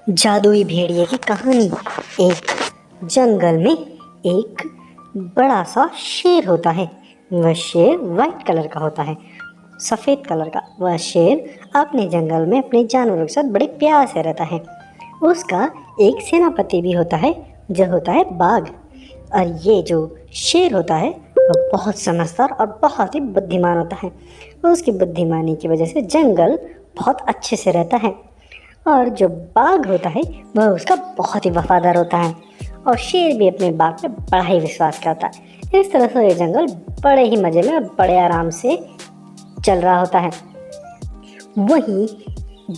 जादुई भेड़िए की कहानी। एक जंगल में एक बड़ा सा शेर होता है। वह शेर वाइट कलर का होता है, सफ़ेद कलर का। वह शेर अपने जंगल में अपने जानवरों के साथ बड़े प्यार से रहता है। उसका एक सेनापति भी होता है जो होता है बाघ। और ये जो शेर होता है वह बहुत समझदार और बहुत ही बुद्धिमान होता है। उसकी बुद्धिमानी की वजह से जंगल बहुत अच्छे से रहता है। और जो बाघ होता है वह उसका बहुत ही वफादार होता है। और शेर भी अपने बाघ पे बड़ा ही विश्वास करता है। इस तरह से ये जंगल बड़े ही मज़े में और बड़े आराम से चल रहा होता है। वहीं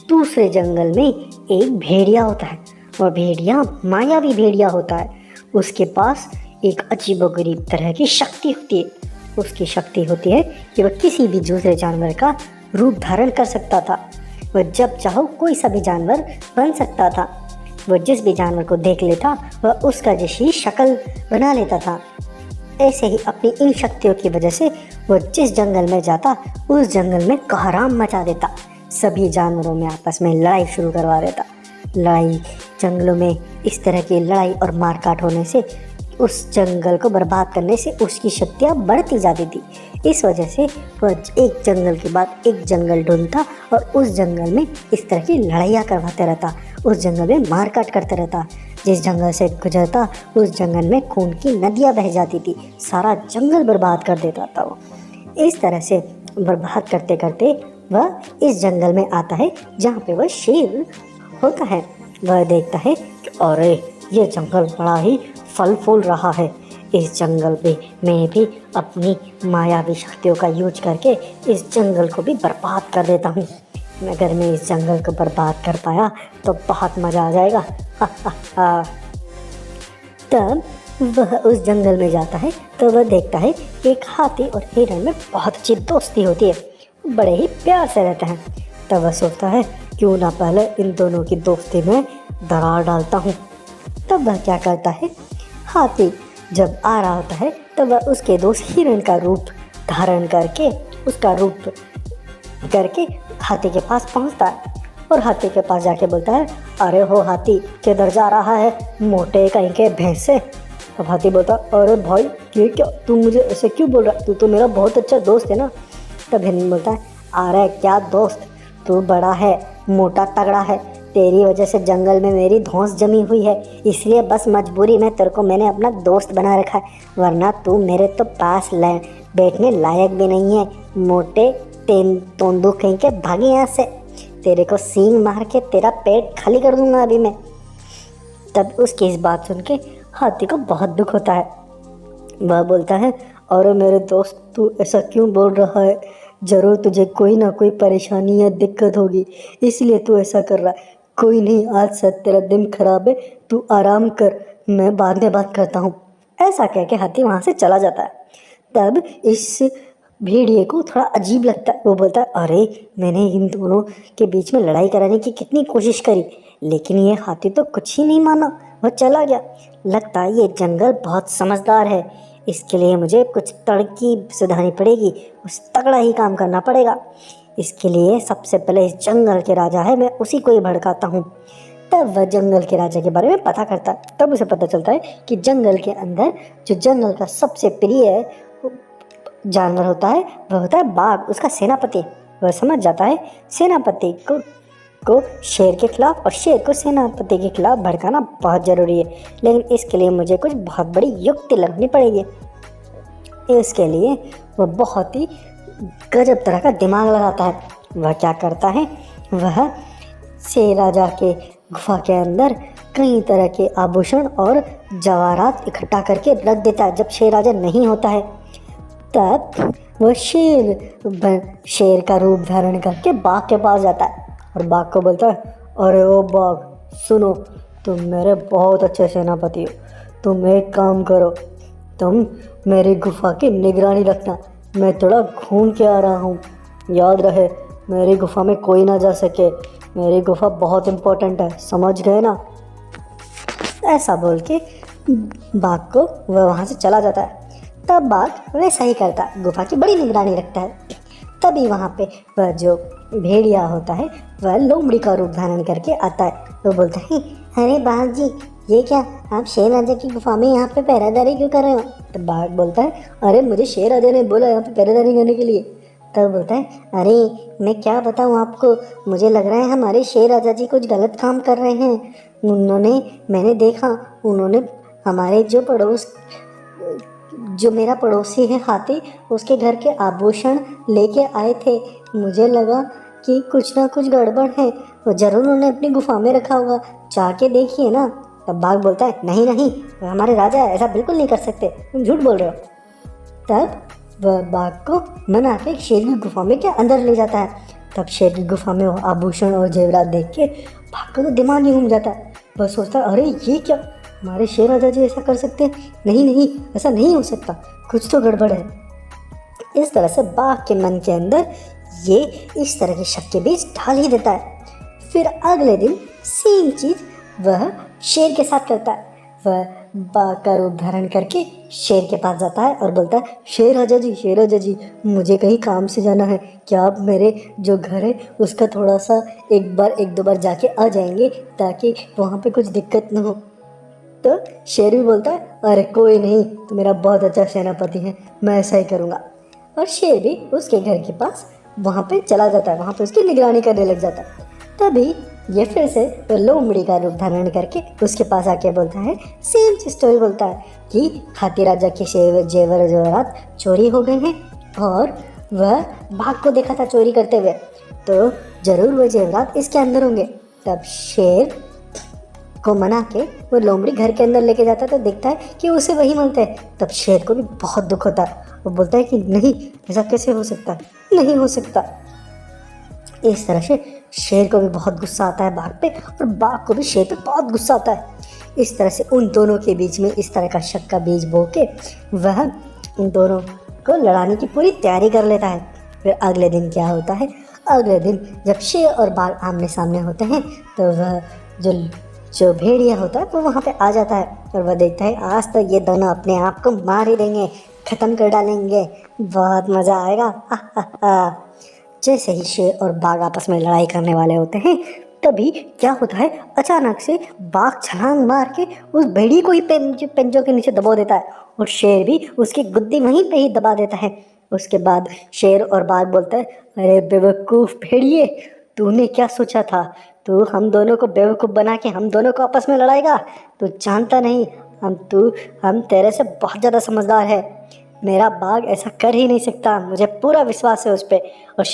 दूसरे जंगल में एक भेड़िया होता है। वह भेड़िया मायावी भेड़िया होता है। उसके पास एक अजीबोगरीब तरह की शक्ति होती है। उसकी शक्ति होती है कि वह किसी भी दूसरे जानवर का रूप धारण कर सकता था। वह जब चाहो कोई सा भी जानवर बन सकता था। वह जिस भी जानवर को देख लेता वह उसका जैसी शक्ल बना लेता था। ऐसे ही अपनी इन शक्तियों की वजह से वह जिस जंगल में जाता उस जंगल में कोहराम मचा देता। सभी जानवरों में आपस में लड़ाई शुरू करवा देता। लड़ाई जंगलों में इस तरह की लड़ाई और मारकाट होने से उस जंगल को बर्बाद करने से उसकी शक्तियाँ बढ़ती जाती थी। इस वजह से वह एक जंगल के बाद एक जंगल ढूंढता और उस जंगल में इस तरह की लड़ाइयाँ करवाते रहता। उस जंगल में मारकाट करते रहता। जिस जंगल से गुजरता उस जंगल में खून की नदियाँ बह जाती थी। सारा जंगल बर्बाद कर देता था वो। इस तरह से बर्बाद करते करते वह इस जंगल में आता है जहाँ पे वह शेर होता है। वह देखता है कि अरे ये जंगल बड़ा ही फल फूल रहा है। इस जंगल में मैं भी अपनी मायावी शक्तियों का यूज करके इस जंगल को भी बर्बाद कर देता हूँ। अगर मैं इस जंगल को बर्बाद कर पाया तो बहुत मज़ा आ जाएगा। तब वह उस जंगल में जाता है तो वह देखता है कि एक हाथी और हिरण में बहुत अच्छी दोस्ती होती है। बड़े ही प्यार से रहते हैं। तब वह सोचता है क्यों ना पहले इन दोनों की दोस्ती में दरार डालता हूँ। तब वह क्या करता है, हाथी जब आ रहा होता है तो वह उसके दोस्त हिरण का रूप धारण करके उसका रूप करके हाथी के पास पहुंचता है। और हाथी के पास जाके बोलता है अरे हो हाथी किधर जा रहा है मोटे कहीं के भैंसे। अब हाथी बोलता अरे भाई ये क्या, तू मुझे ऐसे क्यों बोल रहा, तू तो मेरा बहुत अच्छा दोस्त है ना। तब हिरण बोलता है अरे क्या दोस्त, तू बड़ा है मोटा तगड़ा है, तेरी वजह से जंगल में मेरी धौंस जमी हुई है, इसलिए बस मजबूरी में तेरे को मैंने अपना दोस्त बना रखा है, वरना तू मेरे तो पास बैठने लायक भी नहीं है। मोटे तोंदू कहीं के भागे यहाँ से, तेरे को सींग मार के तेरा पेट खाली कर दूंगा अभी मैं। तब उसकी इस बात सुन के हाथी को बहुत दुख होता है। वह बोलता है अरे मेरे दोस्त तू ऐसा क्यों बोल रहा है, ज़रूर तुझे कोई ना कोई परेशानी या दिक्कत होगी इसलिए तू ऐसा कर रहा है। कोई नहीं, आज से तेरा दिन खराब है, तू आराम कर, मैं बाद में बात करता हूँ। ऐसा कह के हाथी वहाँ से चला जाता है। तब इस भेड़िए को थोड़ा अजीब लगता है। वो बोलता है अरे मैंने इन दोनों के बीच में लड़ाई कराने की कितनी कोशिश करी लेकिन ये हाथी तो कुछ ही नहीं माना, वह चला गया। लगता है ये जंगल बहुत समझदार है, इसके लिए मुझे कुछ तरकीब सुधारनी पड़ेगी, कुछ तगड़ा ही काम करना पड़ेगा। इसके लिए सबसे पहले इस जंगल के राजा है मैं उसी को ही भड़काता हूँ। तब वह जंगल के राजा के बारे में पता करता है। तब उसे पता चलता है कि जंगल के अंदर जो जंगल का सबसे प्रिय जानवर होता है वह होता है बाघ, उसका सेनापति। वह समझ जाता है सेनापति को शेर के खिलाफ और शेर को सेनापति के खिलाफ भड़काना बहुत ज़रूरी है, लेकिन इसके लिए मुझे कुछ बहुत बड़ी युक्ति लगनी पड़ेगी। इसके लिए वह बहुत ही गजब तरह का दिमाग लगाता है। वह क्या करता है, वह शेर राजा के गुफा के अंदर कई तरह के आभूषण और जवाहरात इकट्ठा करके रख देता है। जब शेर राजा नहीं होता है तब वह शेर का रूप धारण करके बाघ के पास जाता है और बाघ को बोलता है अरे ओ बाघ सुनो, तुम मेरे बहुत अच्छे सेनापति हो, तुम एक काम करो, तुम मेरी गुफा की निगरानी रखना, मैं थोड़ा घूम के आ रहा हूँ, याद रहे मेरी गुफा में कोई ना जा सके, मेरी गुफा बहुत इम्पोर्टेंट है, समझ गए ना। ऐसा बोल के बाघ को वह वहाँ से चला जाता है। तब बाघ वैसा ही करता, गुफा की बड़ी निगरानी रखता है। तभी वहाँ पे वह जो भेड़िया होता है वह लोमड़ी का रूप धारण करके आता है। वो बोलता है, अरे बाघ जी, ये क्या आप शेर राजा की गुफा में यहाँ पे पहरेदारी क्यों कर रहे हो? तो बाघ बोलता है, अरे मुझे शेर राजा ने बोला यहाँ पे पहरेदारी करने के लिए। तब बोलता है, अरे मैं क्या बताऊँ आपको, मुझे लग रहा है हमारे शेर राजा जी कुछ गलत काम कर रहे हैं। मैंने देखा उन्होंने हमारे जो मेरा पड़ोसी है हाथी, उसके घर के आभूषण लेके आए थे। मुझे लगा कि कुछ ना कुछ गड़बड़ है, वो जरूर उन्होंने अपनी गुफा में रखा होगा, जाके देखिए ना। तब बाघ बोलता है, नहीं नहीं, हमारे राजा ऐसा बिल्कुल नहीं कर सकते, तुम झूठ बोल रहे हो। तब वह बाघ को मना के शेर की गुफा में अंदर ले जाता है। तब शेर की गुफा में वो आभूषण और जेवरात देख के बाघ का तो दिमाग ही घूम जाता है। वह सोचता है, अरे ये क्या, हमारे शेर राजा जी ऐसा कर सकते हैं? नहीं नहीं, ऐसा नहीं हो सकता, कुछ तो गड़बड़ है। इस तरह से बाघ के मन के अंदर ये इस तरह के शक के बीज डाल ही देता है। फिर अगले दिन सेम चीज़ वह शेर के साथ करता है। वह बाघ का रूप धारण करके शेर के पास जाता है और बोलता है, शेर राजा जी, मुझे कहीं काम से जाना है, क्या आप मेरे जो घर है उसका थोड़ा सा एक दो बार जाके आ जाएंगे, ताकि वहाँ पे कुछ दिक्कत ना हो। तो शेर भी बोलता है, अरे कोई नहीं, तो मेरा बहुत अच्छा सेनापति है, मैं ऐसा ही करूँगा। और शेर भी उसके घर के पास वहाँ पे चला जाता है, वहाँ पे उसकी निगरानी करने लग जाता है। तभी ये फिर से लोमड़ी का रूप धारण करके उसके पास आके बोलता है, सेम स्टोरी बोलता है कि हाथी राजा के जेवर जेवरात चोरी हो गए हैं और वह बाघ को देखा था चोरी करते हुए, तो जरूर वह जेवरात इसके अंदर होंगे। तब शेर को मना के वो लोमड़ी घर के अंदर लेके जाता है, तो देखता है कि उसे वही मिलते हैं। तब शेर को भी बहुत दुख होता है, वो बोलता है कि नहीं, ऐसा कैसे हो सकता है, नहीं हो सकता। इस तरह से शेर को भी बहुत गुस्सा आता है बाघ पे, और बाघ को भी शेर पे बहुत गुस्सा आता है। इस तरह से उन दोनों के बीच में इस तरह का शक का बीज बो के वह उन दोनों को लड़ाने की पूरी तैयारी कर लेता है। फिर अगले दिन क्या होता है, अगले दिन जब शेर और बाघ आमने सामने होते हैं, तो वह जो भेड़िया होता है वो वहाँ पे आ जाता है और वह देखता है आज तो ये दोनों अपने आप को मार ही देंगे, ख़त्म कर डालेंगे, बहुत मज़ा आएगा। जैसे ही शेर और बाघ आपस में लड़ाई करने वाले होते हैं, तभी क्या होता है, अचानक से बाघ छलांग मार के उस भेड़िए को ही पंजों के नीचे दबा देता है, और शेर भी उसकी गुद्दी वहीं पे ही दबा देता है। उसके बाद शेर और बाघ बोलता है, अरे बेवकूफ़ भेड़िए, तूने क्या सोचा था, तू हम दोनों को बेवकूफ़ बना के हम दोनों को आपस में लड़ाएगा? तू जानता नहीं, हम तेरे से बहुत ज़्यादा समझदार है, मेरा बाघ ऐसा कर ही नहीं सकता, मुझे पूरा विश्वास है उस पर। और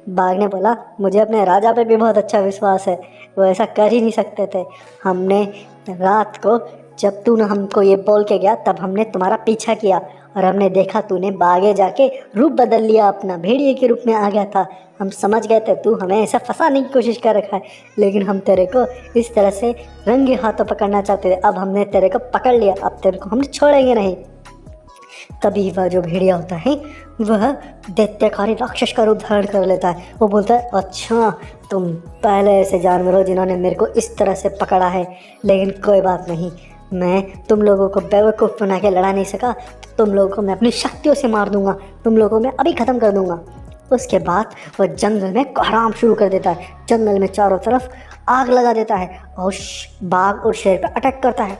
बाघ ने बोला, मुझे अपने राजा पे भी बहुत अच्छा विश्वास है, वो ऐसा कर ही नहीं सकते थे। हमने रात को जब तूने हमको ये बोल के गया, तब हमने तुम्हारा पीछा किया और हमने देखा तूने बागे जाके रूप बदल लिया, अपना भेड़िए के रूप में आ गया था। हम समझ गए थे तू हमें ऐसा फंसाने की कोशिश कर रखा है, लेकिन हम तेरे को इस तरह से रंगे हाथों पकड़ना चाहते थे। अब हमने तेरे को पकड़ लिया, अब तेरे को हम छोड़ेंगे नहीं। तभी वह जो भेड़िया होता है वह दैत्यकारी राक्षस का रूप धारण कर लेता है। वो बोलता है, अच्छा तुम पहले ऐसे जानवर हो जिन्होंने मेरे को इस तरह से पकड़ा है, लेकिन कोई बात नहीं, मैं तुम लोगों को बेवकूफ़ बना के लड़ा नहीं सका, तो तुम लोगों को मैं अपनी शक्तियों से मार दूंगा, तुम लोगों को मैं अभी ख़त्म कर दूंगा। उसके बाद वह जंगल में कोहराम शुरू कर देता है, जंगल में चारों तरफ आग लगा देता है और बाघ और शेर पर अटैक करता है।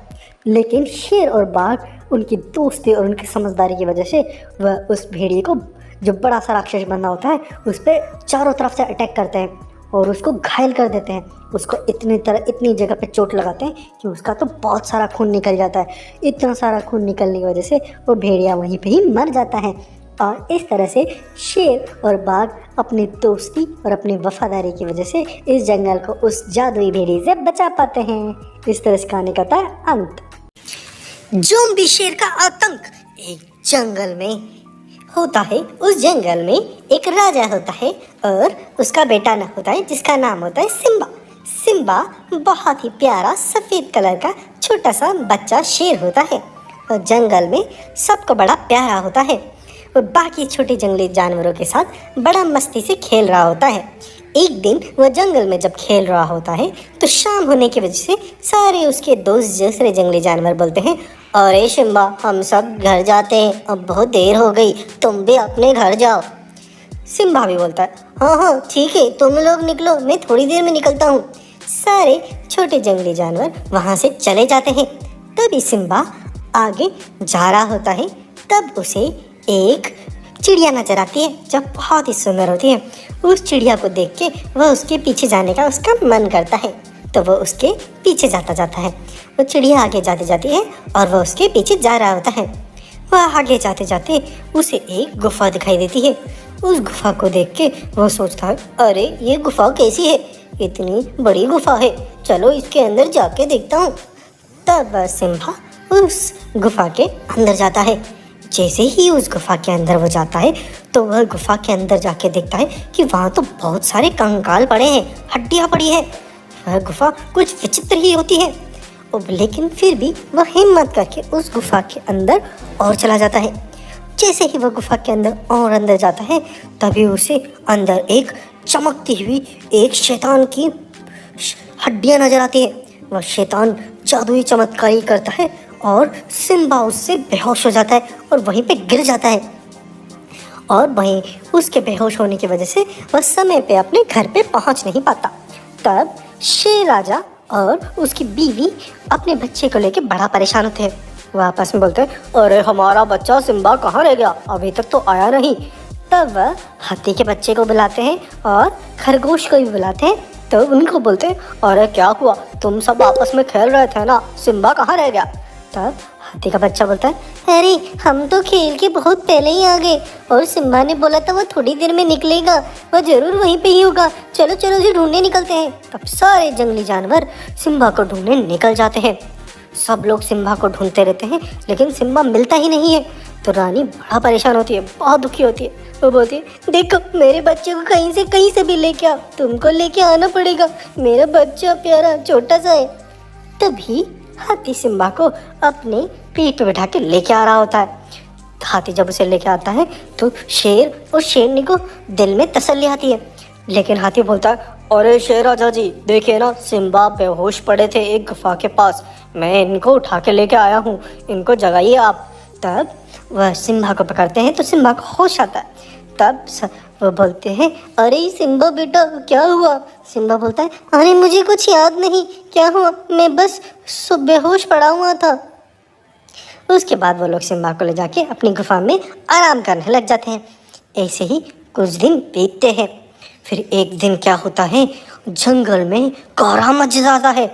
लेकिन शेर और बाघ उनकी दोस्ती और उनकी समझदारी की वजह से वह उस भेड़िए को, जो बड़ा सा राक्षस बना होता है, उस पर चारों तरफ से अटैक करते हैं और उसको घायल कर देते हैं। उसको इतनी जगह पे चोट लगाते हैं कि उसका तो बहुत सारा खून निकल जाता है। इतना सारा खून निकलने की वजह से वो भेड़िया वहीं पे ही मर जाता है। और इस तरह से शेर और बाघ अपनी दोस्ती और अपनी वफादारी की वजह से इस जंगल को उस जादुई भेड़िए से बचा पाते हैं। इस तरह से कहानी का था अंत। ज़ॉम्बी शेर का आतंक। एक जंगल में होता है, उस जंगल में एक राजा होता है और उसका बेटा न होता है जिसका नाम होता है सिम्बा। सिम्बा बहुत ही प्यारा सफ़ेद कलर का छोटा सा बच्चा शेर होता है और जंगल में सबको बड़ा प्यारा होता है और बाकी छोटे जंगली जानवरों के साथ बड़ा मस्ती से खेल रहा होता है। एक दिन वह जंगल में जब खेल रहा होता है तो शाम होने की वजह से सारे उसके दोस्त दूसरे जंगली जानवर बोलते हैं, अरे सिम्बा, हम सब घर जाते हैं, अब बहुत देर हो गई, तुम भी अपने घर जाओ। सिम्बा भी बोलता है, हाँ हाँ ठीक है, तुम लोग निकलो, मैं थोड़ी देर में निकलता हूँ। सारे छोटे जंगली जानवर वहाँ से चले जाते हैं। तभी सिम्बा आगे जा रहा होता है, तब उसे एक चिड़िया नजर आती है जो बहुत ही सुंदर होती है। उस चिड़िया को देख के वह उसके पीछे जाने का उसका मन करता है, तो वह उसके पीछे जाता है। वो चिड़िया आगे जाती जाती है और वह उसके पीछे जा रहा होता है। वह आगे जाते जाते उसे एक गुफा दिखाई देती है। उस गुफा को देख के वह सोचता है, अरे ये गुफा कैसी है, इतनी बड़ी गुफा है, चलो इसके अंदर जाके देखता हूँ। तब वह सिम्बा उस गुफा के अंदर जाता है। जैसे ही उस गुफा के अंदर वो जाता है तो वह गुफा के अंदर जाके देखता है कि वहाँ तो बहुत सारे कंकाल पड़े हैं, हड्डियाँ पड़ी हैं। वह गुफा कुछ विचित्र ही होती है, लेकिन फिर भी वह हिम्मत करके उस गुफा के अंदर और चला जाता है। जैसे ही वह गुफा के अंदर और अंदर जाता है तभी उसे अंदर एक चमकती हुई एक शैतान की हड्डियाँ नजर आती है। वह शैतान जादुई चमत्कारी करता है और सिम्बा उससे बेहोश हो जाता है और वहीं पे गिर जाता है। और वहीं उसके बेहोश होने की वजह से वह समय पे अपने घर पे पहुंच नहीं पाता। तब शेर राजा और उसकी बीवी अपने बच्चे को लेके बड़ा परेशान होते हैं। वह आपस में बोलते हैं, अरे हमारा बच्चा सिम्बा कहाँ रह गया, अभी तक तो आया नहीं। तब वह हाथी के बच्चे को बुलाते हैं और खरगोश को भी बुलाते हैं। तो उनको बोलते हैं, अरे क्या हुआ, तुम सब आपस में खेल रहे थे ना, सिम्बा कहाँ रह गया। तब हाथी का बच्चा बोलता है, अरे हम तो खेल के बहुत पहले ही आ गए और सिम्बा ने बोला था वो थोड़ी देर में निकलेगा, वह जरूर वहीं पे ही होगा, चलो चलो उसे ढूंढने निकलते हैं। तब सारे जंगली जानवर सिम्बा को ढूंढने निकल जाते हैं। सब लोग सिम्बा को ढूंढते रहते हैं लेकिन सिम्बा मिलता ही नहीं है। तो रानी बड़ा परेशान होती है, बहुत दुखी होती है। वो बोलती है, देखो मेरे बच्चे को कहीं से भी लेके आओ, तुमको लेके आना पड़ेगा, मेरा बच्चा प्यारा छोटा सा है। तभी हाथी सिम्बा को अपने पीठ पे बैठा के लेके आ रहा होता है। हाथी जब उसे लेके आता है तो शेर और शेरनी को दिल में तसल्ली आती है। लेकिन हाथी बोलता है, अरे शेर राजा जी देखिए ना, सिम्बा बेहोश पड़े थे एक गुफा के पास, मैं इनको उठा के लेके आया हूँ, इनको जगाइए आप। तब वह सिम्बा को पकड़ते हैं तो सिम्बा को होश आता है। तब वो बोलते हैं, अरे सिम्बा बेटा क्या हुआ। सिम्बा बोलता है, अरे मुझे कुछ याद नहीं, क्या हुआ, मैं बस बेहोश पड़ा हुआ था। उसके बाद वो लोग सिम्बा को ले जाके अपनी गुफा में आराम करने लग जाते हैं। ऐसे ही कुछ दिन बीतते हैं। फिर एक दिन क्या होता है, जंगल में कोहरा मच जाता है।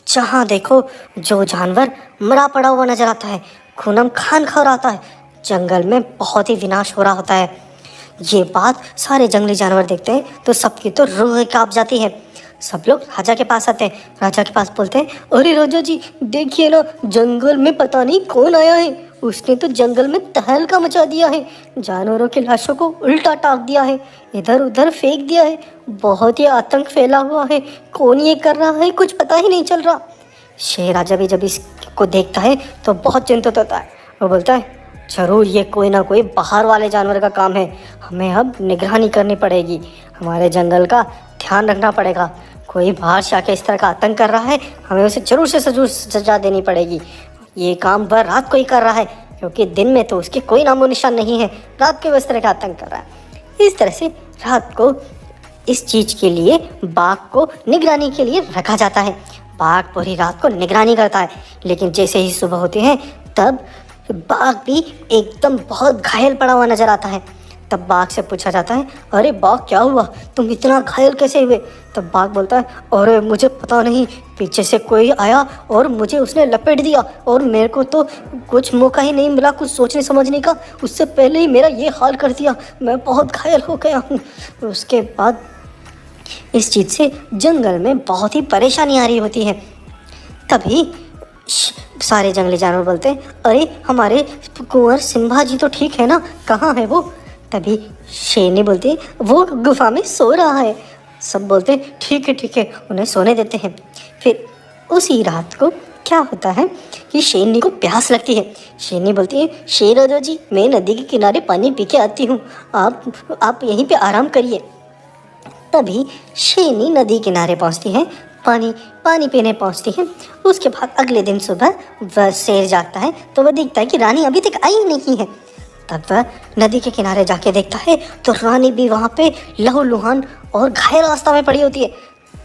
जहाँ देखो जो जानवर मरा पड़ा हुआ नजर आता है, खूनम खान खा रहा होता है, जंगल में बहुत ही विनाश हो रहा होता है। ये बात सारे जंगली जानवर देखते हैं तो सबकी तो रूह कांप जाती है। सब लोग राजा के पास आते हैं। राजा के पास बोलते हैं, अरे राजा जी देखिए ना, जंगल में पता नहीं कौन आया है, उसने तो जंगल में तहलका मचा दिया है, जानवरों की लाशों को उल्टा टाँग दिया है, इधर उधर फेंक दिया है, बहुत ही आतंक फैला हुआ है, कौन ये कर रहा है कुछ पता ही नहीं चल रहा। शेर राजा भी जब इसको देखता है तो बहुत चिंतित होता है। वो बोलता है, जरूर ये कोई ना कोई बाहर वाले जानवर का काम है, हमें अब निगरानी करनी पड़ेगी, हमारे जंगल का ध्यान रखना पड़ेगा, कोई बाहर से आके इस तरह का आतंक कर रहा है, हमें उसे जरूर से जरूर सजा देनी पड़ेगी। ये काम वह रात को ही कर रहा है क्योंकि दिन में तो उसके कोई नामो निशान नहीं है, रात को इस तरह का आतंक कर रहा है। इस तरह से रात को इस चीज़ के लिए बाघ को निगरानी के लिए रखा जाता है। बाघ पूरी रात को निगरानी करता है, लेकिन जैसे ही सुबह होती है तब बाघ भी एकदम बहुत घायल पड़ा हुआ नजर आता है। तब बाघ से पूछा जाता है, अरे बाघ क्या हुआ, तुम इतना घायल कैसे हुए। तब बाघ बोलता है, अरे मुझे पता नहीं, पीछे से कोई आया और मुझे उसने लपेट दिया और मेरे को तो कुछ मौका ही नहीं मिला कुछ सोचने समझने का, उससे पहले ही मेरा ये हाल कर दिया, मैं बहुत घायल हो गया हूँ। उसके बाद इस चीज़ से जंगल में बहुत ही परेशानी आ रही होती है। तभी सारे जंगली जानवर बोलते हैं, अरे हमारे कुंवर सिम्बा जी तो ठीक है ना, कहाँ है वो। तभी शेरनी बोलती है, वो गुफा में सो रहा है। सब बोलते हैं, ठीक है, उन्हें सोने देते हैं। फिर उसी रात को क्या होता है कि शेरनी को प्यास लगती है। शेरनी बोलती है, शेर राजा जी मैं नदी के किनारे पानी पी के आती हूँ, आप यहीं पे आराम करिए। तभी शेरनी नदी किनारे पहुँचती है, पानी पीने पहुँचती है। उसके बाद अगले दिन सुबह वह शेर जागता है तो वह देखता है कि रानी अभी तक आई नहीं है। तब वह नदी के किनारे जाके देखता है तो रानी भी वहाँ पे लहूलुहान और घायल अवस्था में पड़ी होती है।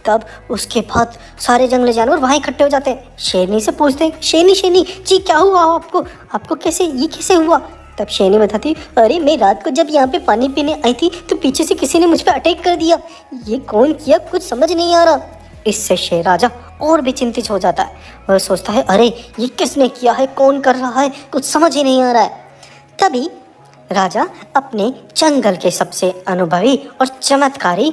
तब उसके बाद सारे जंगली जानवर वहाँ इकट्ठे हो जाते हैं। शेरनी से पूछते हैं, शेरनी शेरनी जी क्या हुआ आपको कैसे हुआ? तब शेरनी बताती, अरे मैं रात को जब यहाँ पे पानी पीने आई थी तो पीछे से किसी ने मुझ पर अटैक कर दिया। ये कौन किया कुछ समझ नहीं आ रहा। इससे शेर राजा और भी चिंतित हो जाता है। वह सोचता है, अरे ये किसने किया है, कौन कर रहा है, कुछ समझ ही नहीं आ रहा है। तभी राजा अपने जंगल के सबसे अनुभवी और चमत्कारी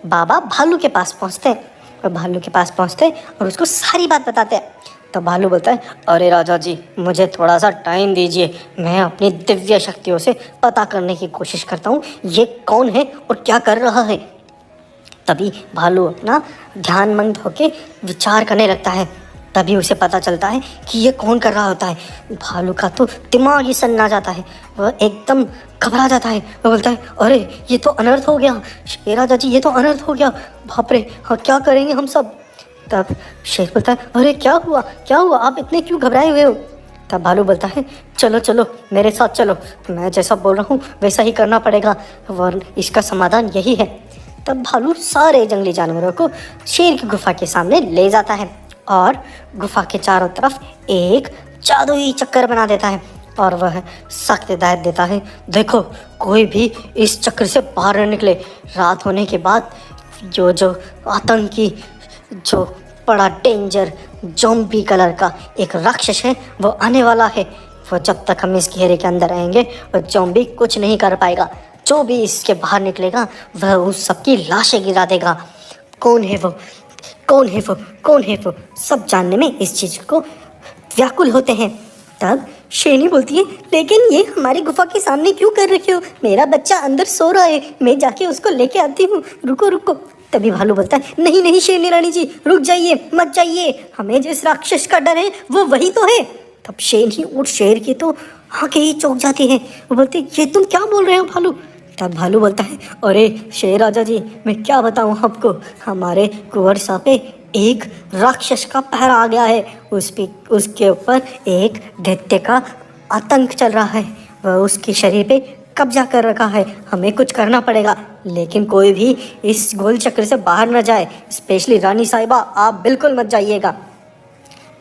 बाबा भालू के पास पहुंचते हैं। और भालू के पास पहुंचते हैं और उसको सारी बात बताते हैं। तो भालू बोलता है, अरे राजा जी मुझे थोड़ा सा टाइम दीजिए, मैं अपनी दिव्य शक्तियों से पता करने की कोशिश करता हूँ ये कौन है और क्या कर रहा है। तभी भालू अपना ध्यानमग्न होकर विचार करने लगता है। तभी उसे पता चलता है कि ये कौन कर रहा होता है। भालू का तो दिमाग ही सन्ना जाता है, वह एकदम घबरा जाता है। वह बोलता है, अरे ये तो अनर्थ हो गया, शेर राजा जी ये तो अनर्थ हो गया, बाप रे हाँ क्या करेंगे हम सब। तब शेर बोलता है, अरे क्या हुआ आप इतने क्यों घबराए हुए हो? तब भालू बोलता है, चलो मेरे साथ चलो, मैं जैसा बोल रहा हूँ वैसा ही करना पड़ेगा वरना इसका समाधान यही है। तब भालू सारे जंगली जानवरों को शेर की गुफा के सामने ले जाता है और गुफा के चारों तरफ एक जादुई चक्कर बना देता है और वह सख्त हिदायत देता है, देखो कोई भी इस चक्र से बाहर न निकले। रात होने के बाद जो आतंकी जो बड़ा डेंजर ज़ॉम्बी कलर का एक राक्षस है वो आने वाला है। वो जब तक हम इस घेरे के अंदर रहेंगे वो ज़ॉम्बी कुछ नहीं कर पाएगा। जो भी इसके बाहर निकलेगा वह उस सबकी लाशें गिरा देगा। कौन है वो सब जानने में इस चीज़ को व्याकुल होते हैं। तब शेरनी बोलती है, लेकिन ये हमारी गुफा के सामने क्यों कर रखे हो? मेरा बच्चा अंदर सो रहा है, मैं जाके उसको लेके आती हूँ, रुको। तभी भालू बोलता है, नहीं शेरनी रानी जी रुक जाइए, मत जाइए, हमें जिस राक्षस का डर है वो वही तो है। तब शेरनी और शेर की तो आंखें ही चौंक जाती हैं। वो बोलते, ये तुम क्या बोल रहे हो भालू? तब भालू बोलता है, अरे शेर राजा जी मैं क्या बताऊँ आपको, हमारे कुंवर साहब पे एक राक्षस का पहरा आ गया है। उसके ऊपर एक दैत्य का आतंक चल रहा है, वह उसके शरीर पे कब्जा कर रखा है। हमें कुछ करना पड़ेगा, लेकिन कोई भी इस गोल चक्र से बाहर न जाए, स्पेशली रानी साहिबा आप बिल्कुल मत जाइएगा।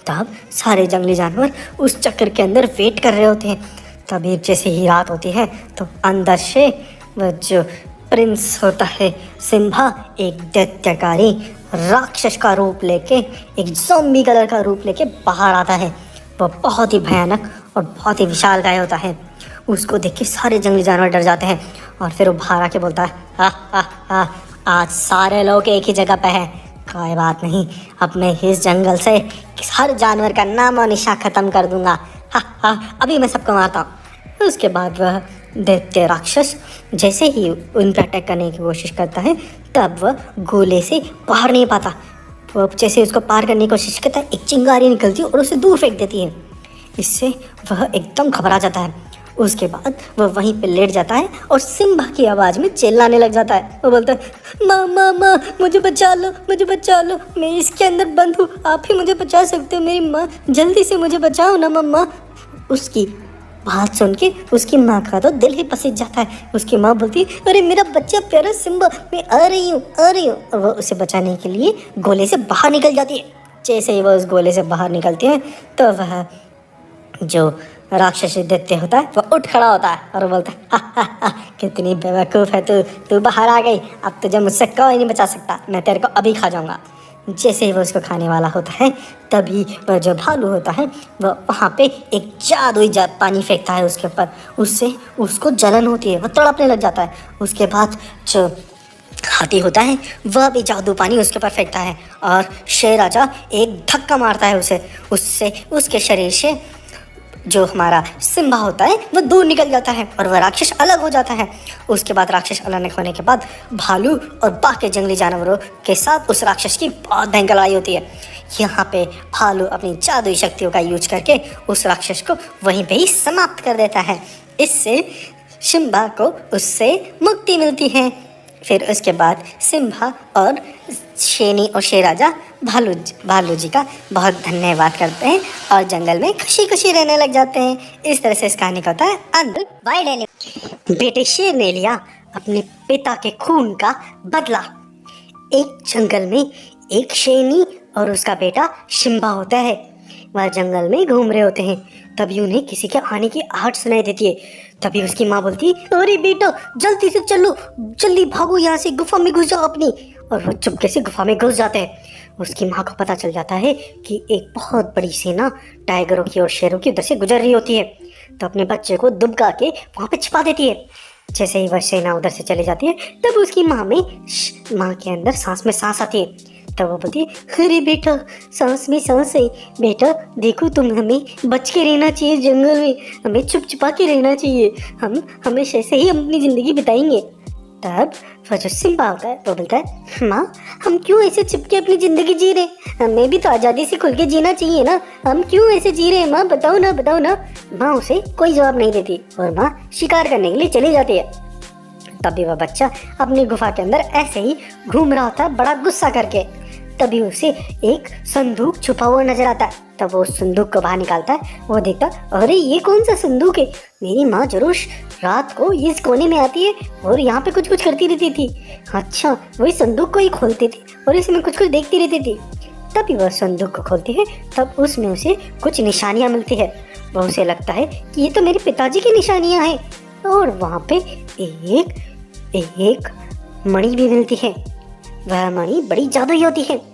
तब सारे जंगली जानवर उस चक्र के अंदर वेट कर रहे होते हैं। तभी जैसे ही रात होती है तो अंदर से वह जो प्रिंस होता है सिम्बा एक दैत्यकारी राक्षस का रूप लेके, एक ज़ॉम्बी कलर का रूप लेके बाहर आता है। वह बहुत ही भयानक और बहुत ही विशालकाय होता है। उसको देख के सारे जंगली जानवर डर जाते हैं और फिर वो बाहर आके बोलता है, हा आज सारे लोग एक ही जगह पे हैं, कोई बात नहीं, अब मैं इस जंगल से हर जानवर का नाम और निशान ख़त्म कर दूंगा, हा अभी मैं सबको मारता हूँ। उसके बाद वह दैत्य राक्षस जैसे ही उन पर अटैक करने की कोशिश करता है तब वह गोले से बाहर नहीं पाता। वह जैसे उसको पार करने की कोशिश करता है एक चिंगारी निकलती है और उसे दूर फेंक देती है। इससे वह एकदम घबरा जाता है। उसके बाद वह वहीं पे लेट जाता है और सिम्बा की आवाज़ में चिल्लाने लग जाता है। वो बोलता है, माँ मुझे बचा लो, मैं इसके अंदर बंद हूँ, आप ही मुझे बचा सकते हो, मेरी माँ जल्दी से मुझे बचाओ ना मम्मा। उसकी बात सुन के उसकी माँ का तो दिल ही पसीज जाता है। उसकी माँ बोलती है, अरे मेरा बच्चा प्यारा सिम्बा, मैं आ रही हूँ। और वह उसे बचाने के लिए गोले से बाहर निकल जाती है। जैसे ही वह उस गोले से बाहर निकलती है तो वह जो राक्षसी दैत्य होता है वह उठ खड़ा होता है और बोलता है, हा, कितनी बेवकूफ़ है तू बाहर आ गई, अब तुझे मुझसे कोई नहीं बचा सकता, मैं तेरे को अभी खा जाऊँगा। जैसे ही वो उसको खाने वाला होता है तभी वह जो भालू होता है वह वहाँ पे एक जादुई पानी फेंकता है उसके ऊपर। उससे उसको जलन होती है, वह तड़पने लग जाता है। उसके बाद जो हाथी होता है वह भी जादू पानी उसके ऊपर फेंकता है और शेर राजा एक धक्का मारता है उससे उसके शरीर से जो हमारा सिम्बा होता है वह दूर निकल जाता है और वह राक्षस अलग हो जाता है। उसके बाद राक्षस अलग होने के बाद भालू और बाकी जंगली जानवरों के साथ उस राक्षस की बहुत भयंकर लड़ाई होती है। यहाँ पे भालू अपनी जादुई शक्तियों का यूज करके उस राक्षस को वहीं पे ही समाप्त कर देता है। इससे सिम्बा को उससे मुक्ति मिलती है। फिर उसके बाद सिम्बा और शेनी और शेराजा भालू जी का बहुत धन्यवाद करते हैं और जंगल में खुशी खुशी रहने लग जाते हैं। इस तरह से इस कहानी का होता है अंत। बेटे शेर ने लिया अपने पिता के खून का बदला। एक जंगल में एक शेरनी और उसका बेटा शिम्बा होता है। वह जंगल में घूम रहे होते हैं, तभी उन्हें किसी के आने की आहट सुनाई देती है। तभी उसकी माँ बोलती है, अरे बेटा जल्दी से चलो, जल्दी भागो यहाँ से, गुफा में घुस जाओ अपनी। और वो चुपके से गुफा में घुस जाते हैं। उसकी माँ को पता चल जाता है कि एक बहुत बड़ी सेना टाइगरों की और शेरों की उधर से गुजर रही होती है, तो अपने बच्चे को दुबका के वहाँ पे छिपा देती है। जैसे ही वह सेना उधर से चली जाती है, तब उसकी माँ के अंदर सांस में सांस आती है। तब वो बोलती है, अरे बेटा सांस में सांस है, बेटा देखो तुम हमें बच के रहना चाहिए, जंगल में हमें छुप छुपा के रहना चाहिए, हम हमेशा ऐसे ही अपनी ज़िंदगी बिताएंगे। तब वो जो सिम्बा होता है वो बोलता है, माँ हम क्यों ऐसे छुप के अपनी ज़िंदगी जी रहे, हमें भी तो आज़ादी से खुल के जीना चाहिए ना, हम क्यों ऐसे जी रहे हैं माँ, बताओ ना। माँ उसे कोई जवाब नहीं देती और माँ शिकार करने के लिए चली जाती है। तभी वह बच्चा अपनी गुफा के अंदर ऐसे ही घूम रहा होता है बड़ा गुस्सा करके। तभी उसे एक संदूक छुपा हुआ नजर आता है। तब वो उस संदूक को बाहर निकालता है। वो देखता, अरे ये कौन सा संदूक है, मेरी माँ जरूर रात को इस कोने में आती है और यहाँ पे कुछ कुछ करती रहती थी। अच्छा, वही संदूक को ही खोलती थी और इसमें कुछ कुछ देखती रहती थी। तभी वह संदूक को खोलती है, तब उसमें उसे कुछ निशानियाँ मिलती है। वह उसे लगता है कि ये तो मेरे पिताजी की निशानियाँ हैं। और वहाँ पे एक मणि भी मिलती है। वह मणि बड़ी जादुई होती है।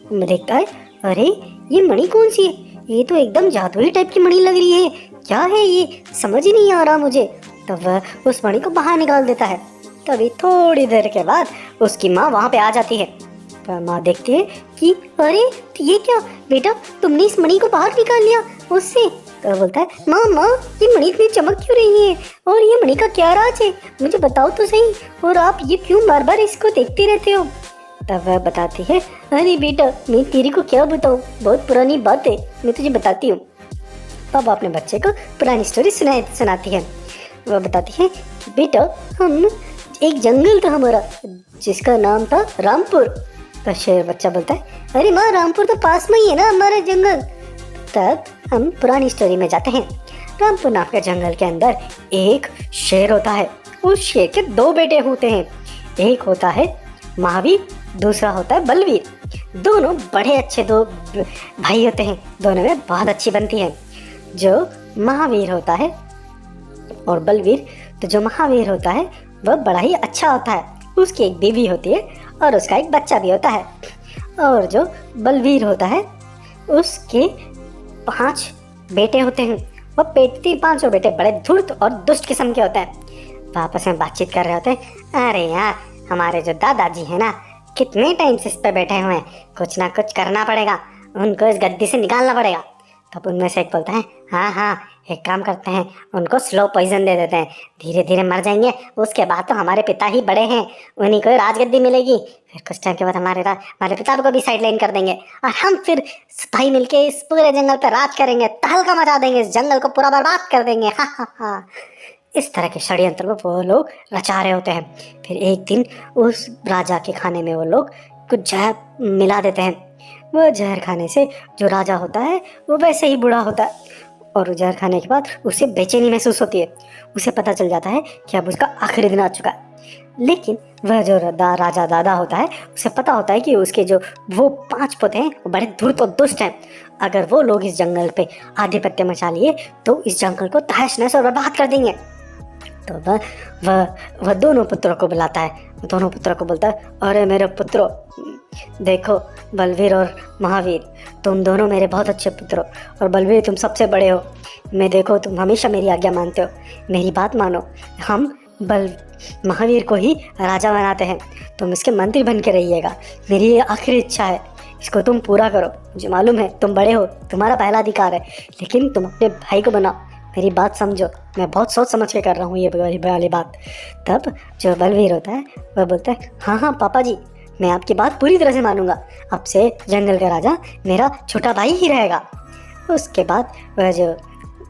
मैं देखता है, अरे ये मणि कौन सी है, ये तो एकदम जादुई टाइप की मणि लग रही है, क्या है ये, समझ ही नहीं आ रहा मुझे। तब वह उस मणि को बाहर निकाल देता है। तभी थोड़ी देर के बाद उसकी माँ वहाँ पे आ जाती है। तो माँ देखती है कि अरे ये क्या बेटा, तुमने इस मणि को बाहर निकाल लिया उससे। तो बोलता है, माँ ये मणि इतनी चमक क्यों रही है और ये मणि का क्या राज है, मुझे बताओ तो सही, और आप ये क्यों बार बार इसको देखते रहते हो। तब वह बताती है, अरे बेटा मैं तेरे को क्या बताऊँ, बहुत पुरानी बात है, मैं तुझे बताती हूँ। तब अपने बच्चे को पुरानी स्टोरी सुनाती है। वह बताती है कि बेटा हम एक जंगल था हमारा जिसका नाम था रामपुर। तो शेर बच्चा बोलता है, अरे माँ रामपुर तो पास में ही है ना हमारा जंगल। तब हम पुरानी स्टोरी में जाते हैं। रामपुर नाम के जंगल के अंदर एक शेर होता है। उस शेर के दो बेटे होते हैं, एक होता है महावीर, दूसरा होता है बलवीर। दोनों बड़े अच्छे दो भाई होते हैं, दोनों में बहुत अच्छी बनती है। जो महावीर होता है और बलवीर, तो जो महावीर होता है वह बड़ा ही अच्छा होता है, उसकी एक बीवी होती है और उसका एक बच्चा भी होता है। और जो बलवीर होता है उसके 5 बेटे होते हैं। वह पेटती 5 बेटे बड़े धूर्त और दुष्ट किस्म के होते हैं। वह आपस में बातचीत कर रहे होते हैं, अरे यार हमारे जो दादाजी हैं ना, कितने टाइम से इस पे बैठे हुए हैं, कुछ ना कुछ करना पड़ेगा, उनको इस गद्दी से निकालना पड़ेगा। तब उनमें से एक बोलता है, हाँ एक काम करते हैं, उनको स्लो पॉइजन दे देते हैं, धीरे धीरे मर जाएंगे, उसके बाद तो हमारे पिता ही बड़े हैं, उन्हीं को राजगद्दी मिलेगी, फिर कुछ टाइम के बाद हमारे पिता को भी साइड लाइन कर देंगे और हम फिर भाई मिलके इस पूरे जंगल पर राज करेंगे, तहलका मचा देंगे, इस जंगल को पूरा बर्बाद कर देंगे। हाँ। इस तरह के षड्यंत्र को वो लोग रचा रहे होते हैं। फिर एक दिन उस राजा के खाने में वो लोग कुछ जहर मिला देते हैं। वह जहर खाने से जो राजा होता है वो वैसे ही बूढ़ा होता है और जहर खाने के बाद उसे बेचैनी महसूस होती है। उसे पता चल जाता है कि अब उसका आखिरी दिन आ चुका है। लेकिन वह जो राजा दादा होता है उसे पता होता है कि उसके जो वो 5 पुत्र हैं वो बड़े धूर्त और दुष्ट हैं। अगर वो लोग इस जंगल पे आधिपत्य मचा लिए तो इस जंगल को तहस नहस और बर्बाद कर देंगे। तो वह दोनों पुत्रों को बुलाता है। दोनों पुत्रों को बोलता है, अरे मेरे पुत्रों, देखो बलवीर और महावीर, तुम दोनों मेरे बहुत अच्छे पुत्र हो और बलवीर तुम सबसे बड़े हो। मैं देखो तुम हमेशा मेरी आज्ञा मानते हो, मेरी बात मानो, हम महावीर को ही राजा बनाते हैं, तुम इसके मंत्री बन के रहिएगा। मेरी ये आखिरी इच्छा है, इसको तुम पूरा करो। मुझे मालूम है तुम बड़े हो, तुम्हारा पहला अधिकार है, लेकिन तुम अपने भाई को बनाओ, मेरी बात समझो, मैं बहुत सोच समझ के कर रहा हूँ ये वाली बात। तब जो बलवीर होता है वह बोलता है, हाँ पापा जी, मैं आपकी बात पूरी तरह से मानूंगा, अब से जंगल का राजा मेरा छोटा भाई ही रहेगा। उसके बाद वह जो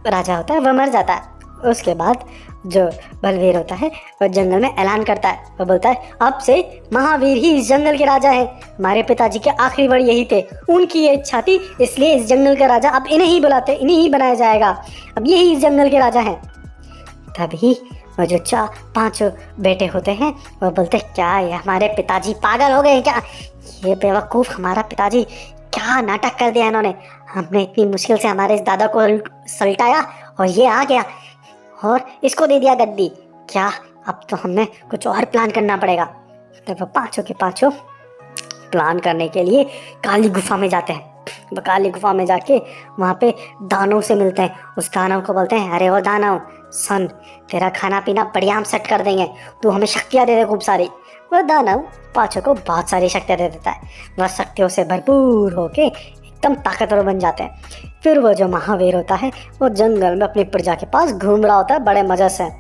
राजा होता है वह मर जाता है। उसके बाद जो बलवीर होता है वो जंगल में ऐलान करता है। वो बोलता है अब से महावीर ही इस जंगल के राजा हैं। हमारे पिताजी के आखिरी वर्ड यही थे, उनकी ये इच्छा थी, इसलिए इस जंगल का राजा अब इन्हें ही बुलाते, इन्हें ही बनाया जाएगा, अब यही इस जंगल के राजा हैं। तभी वो जो पांचों बेटे होते हैं वो बोलते क्या ये हमारे पिताजी पागल हो गए हैं क्या? ये बेवकूफ़ हमारा पिताजी, क्या नाटक कर दिया इन्होंने। हमने इतनी मुश्किल से हमारे इस दादा को सलटाया और ये आ गया और इसको दे दिया गद्दी। क्या अब तो हमें कुछ और प्लान करना पड़ेगा। तो वो पांचों के पांचों प्लान करने के लिए काली गुफा में जाते हैं। वो काली गुफा में जाके वहाँ पे दानव से मिलते हैं। उस दानव को बोलते हैं अरे वो दानव सुन, तेरा खाना पीना बढ़िया हम सेट कर देंगे, तू हमें शक्तियाँ दे दे खूब सारी। वह दानव पांचों को बहुत सारी शक्तियाँ दे देता है। वह शक्तियों से भरपूर होके एकदम ताकतवर बन जाते हैं। फिर वो जो महावीर होता है वो जंगल में अपनी प्रजा के पास घूम रहा होता है बड़े मज़े से।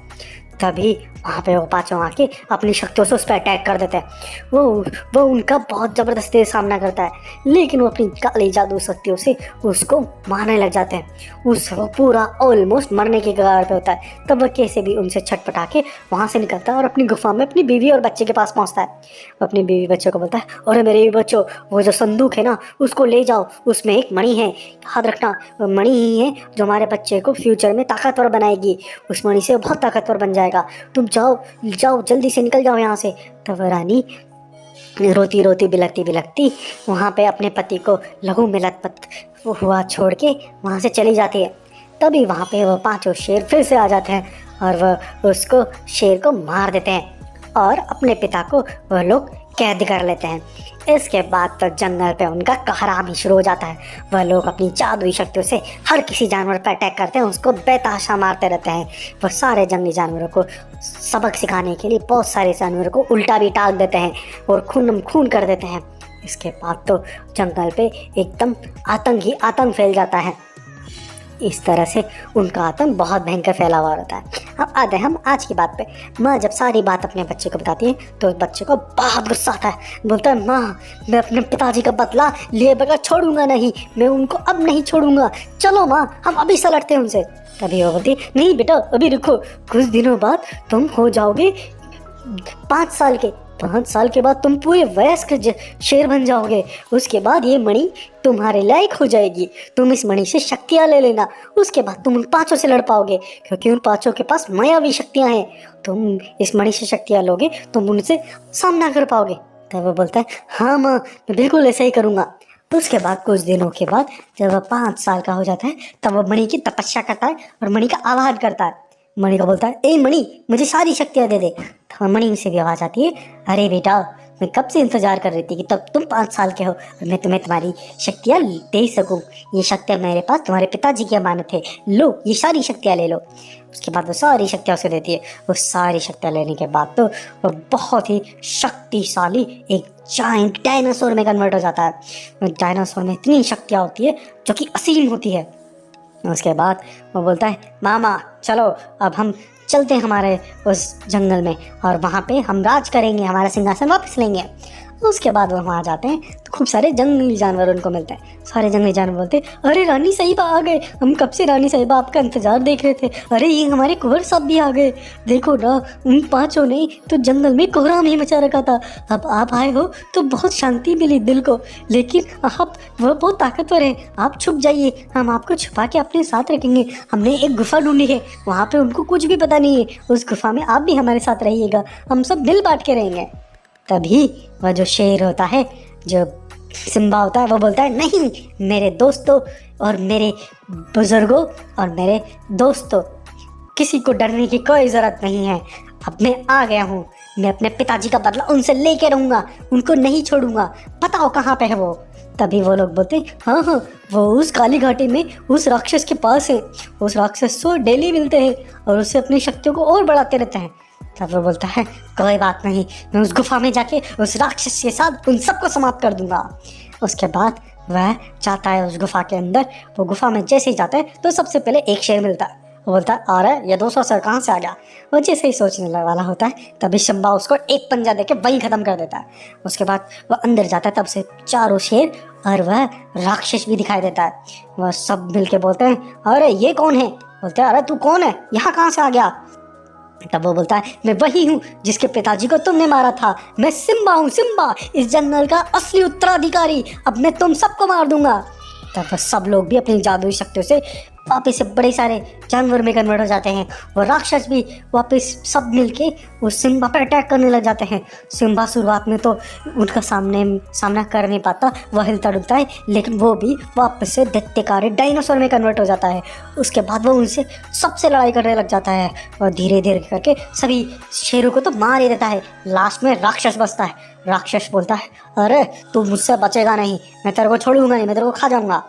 तभी वहाँ पे वो पांचों आके अपनी शक्तियों से उस पर अटैक कर देते हैं। वो उनका बहुत ज़बरदस्ती सामना करता है, लेकिन वो अपनी काली जादू शक्तियों से उसको मारने लग जाते हैं। वो पूरा ऑलमोस्ट मरने के कगार पे होता है। तब वह कैसे भी उनसे छटपटा के वहाँ से निकलता है और अपनी गुफा में अपनी बीवी और बच्चे के पास पहुँचता है। वो अपनी बीवी बच्चों को बोलता है अरे मेरे बीवी बच्चों, वो जो संदूक है ना उसको ले जाओ, उसमें एक मणि है, याद रखना वो मणि ही है जो हमारे बच्चे को फ्यूचर में ताकतवर बनाएगी। उस मणि से बहुत ताकतवर बन जाएगा, तुम जाओ जाओ जल्दी से निकल जाओ यहाँ से। तब रानी रोती रोती बिलखती बिलखती वहाँ पे अपने पति को लहू में लथपथ हुआ छोड़ के वहाँ से चली जाती है। तभी वहाँ पे वो पांचों शेर फिर से आ जाते हैं और वह उसको शेर को मार देते हैं और अपने पिता को वह लोग कैद कर लेते हैं। इसके बाद तो जंगल पे उनका कहराम ही शुरू हो जाता है। वह लोग अपनी जादुई शक्तियों से हर किसी जानवर पर अटैक करते हैं, उसको बेतहाशा मारते रहते हैं। वह सारे जंगली जानवरों को सबक सिखाने के लिए बहुत सारे जानवरों को उल्टा भी टांग देते हैं और खून कर देते हैं। इसके बाद तो जंगल पे एकदम आतंक ही आतंक फैल जाता है। इस तरह से उनका आतंक बहुत भयंकर फैला हुआ रहता है। अब आते हैं हम आज की बात पे। माँ जब सारी बात अपने बच्चे को बताती है तो उस बच्चे को बहुत गुस्सा आता है। बोलता है माँ मैं अपने पिताजी का बदला लिए बगैर छोड़ूंगा नहीं, मैं उनको अब नहीं छोड़ूंगा, चलो माँ हम अभी से लड़ते हैं उनसे। तभी वो बोलती नहीं बेटा अभी रुको, कुछ दिनों बाद तुम हो जाओगे 5 साल के, 5 साल के बाद तुम पूरे वयस्क शेर बन जाओगे। उसके बाद ये मणि तुम्हारे लायक हो जाएगी, तुम इस मणि से शक्तियाँ ले लेना। उसके बाद तुम उन पांचों से लड़ पाओगे क्योंकि उन पांचों के पास मायावी शक्तियाँ हैं। तुम इस मणि से शक्तियाँ लोगे तुम उनसे सामना कर पाओगे। तब वो बोलता है हाँ माँ मैं बिल्कुल ऐसा ही करूँगा। उसके बाद कुछ दिनों के बाद जब वह 5 साल का हो जाता है तब वह मणि की तपस्या करता है और मणि का आह्वान करता है। मणि को बोलता है ए मणि मुझे सारी शक्तियाँ दे दे। तो मणि से भी आवाज़ आती है अरे बेटा मैं कब से इंतजार कर रही थी कि तब तुम 5 साल के हो और मैं तुम्हें तुम्हारी शक्तियाँ दे सकूँ। ये शक्तियाँ मेरे पास तुम्हारे पिताजी की अमानत है, लो ये सारी शक्तियाँ ले लो। उसके बाद वो सारी शक्तियाँ उसे देती है। वो सारी शक्तियाँ लेने के बाद तो वो बहुत ही शक्तिशाली एक जायंट डायनासोर में कन्वर्ट हो जाता है। डायनासोर में इतनी शक्तियाँ होती है जो कि असीम होती है। उसके बाद वो बोलता है मामा चलो अब हम चलते हैं हमारे उस जंगल में और वहाँ पे हम राज करेंगे, हमारा सिंहासन वापस लेंगे। उसके बाद वो वहाँ जाते हैं तो खूब सारे जंगली जानवर उनको मिलते हैं। सारे जंगली जानवर बोलते हैं अरे रानी साहिबा आ गए, हम कब से रानी साहिबा आपका इंतज़ार देख रहे थे। अरे ये हमारे कुंवर साहब भी आ गए, देखो ना उन पाँचों ने तो जंगल में कोहराम ही मचा रखा था, अब आप आए हो तो बहुत शांति मिली दिल को, लेकिन आप वह बहुत ताकतवर है, आप छुप जाइए, हम आपको छुपा के अपने साथ रखेंगे। हमने एक गुफा ढूंढी है, वहाँ पे उनको कुछ भी पता नहीं है, उस गुफा में आप भी हमारे साथ रहिएगा, हम सब दिल बांट के रहेंगे। तभी वह जो शेर होता है, जो सिम्बा होता है, वो बोलता है नहीं मेरे दोस्तों और मेरे बुजुर्गों और मेरे दोस्तों, किसी को डरने की कोई ज़रूरत नहीं है। अब मैं आ गया हूँ, मैं अपने पिताजी का बदला उनसे लेके रहूँगा, उनको नहीं छोड़ूंगा, बताओ कहाँ पे है वो। तभी वो लोग बोलते हाँ हाँ वो उस काली घाटी में उस राक्षस के पास है, उस राक्षस को डेली मिलते हैं और उससे अपनी शक्तियों को और बढ़ाते रहते हैं। तब वो बोलता है कोई बात नहीं, मैं उस गुफा में जाके उस राक्षस के साथ उन सबको समाप्त कर दूंगा। उसके बाद वह जाता है उस गुफा के अंदर। वो गुफा में जैसे ही जाता है तो सबसे पहले एक शेर मिलता है। वो बोलता है अरे ये 200 सर कहाँ से आ गया। वो जैसे ही सोचने वाला होता है तभी शंबा उसको एक पंजा देके वहीं ख़त्म कर देता है। उसके बाद वह अंदर जाता है, तब से चारों शेर और वह राक्षस भी दिखाई देता है। वह सब मिल के बोलते हैं अरे ये कौन है। बोलते हैं अरे तू कौन है, यहाँ कहाँ से आ गया। तब वो बोलता है, मैं वही हूँ जिसके पिताजी को तुमने मारा था, मैं सिम्बा हूँ, सिम्बा, इस जंगल का असली उत्तराधिकारी, अब मैं तुम सबको मार दूंगा। तब सब लोग भी अपनी जादुई शक्तियों से वापस से बड़े सारे जानवर में कन्वर्ट हो जाते हैं। वो राक्षस भी वापस सब मिलके वो सिम्बा पर अटैक करने लग जाते हैं। सिम्बा शुरुआत में तो उनका सामना कर नहीं पाता, वह हिलता डुलता है, लेकिन वो भी वापस से दैत्यकारी डायनासोर में कन्वर्ट हो जाता है। उसके बाद वो उनसे सबसे लड़ाई करने लग जाता है और धीरे धीरे करके सभी शेरों को तो मार ही देता है। लास्ट में राक्षस बचता है। राक्षस बोलता है, अरे तू मुझसे बचेगा नहीं, मैं तेरे को छोड़ूंगा नहीं, मैं तेरे को खा जाऊंगा।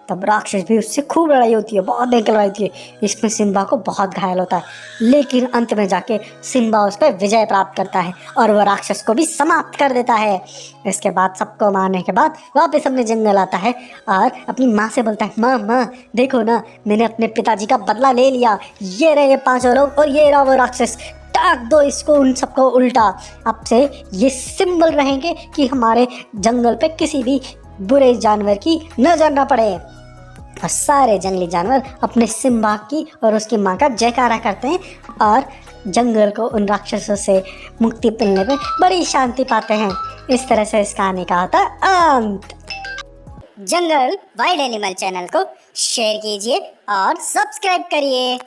तब राक्षस भी उससे खूब लड़ाई होती है, बहुत भयंकर लड़ाई होती है। इसमें सिम्बा को बहुत घायल होता है, लेकिन अंत में जाके सिम्बा उस पर विजय प्राप्त करता है और वह राक्षस को भी समाप्त कर देता है। इसके बाद सबको मारने के बाद वापस अपने जंगल आता है और अपनी माँ से बोलता है, माँ माँ देखो ना, मैंने अपने पिताजी का बदला ले लिया, ये रहे 5 लोग और ये रहा वो राक्षस, टाक दो इसको उन सबको उल्टा। अब से ये सिंबल रहेंगे कि हमारे जंगल पे किसी भी बुरे जानवर की नजर न पड़े। और सारे जंगली जानवर अपने सिम्बा की और उसकी माँ का जयकारा करते हैं और जंगल को उन राक्षसों से मुक्ति मिलने पे बड़ी शांति पाते हैं। इस तरह से इस कहानी का होता है अंत। जंगल वाइल्ड एनिमल चैनल को शेयर कीजिए और सब्सक्राइब करिए।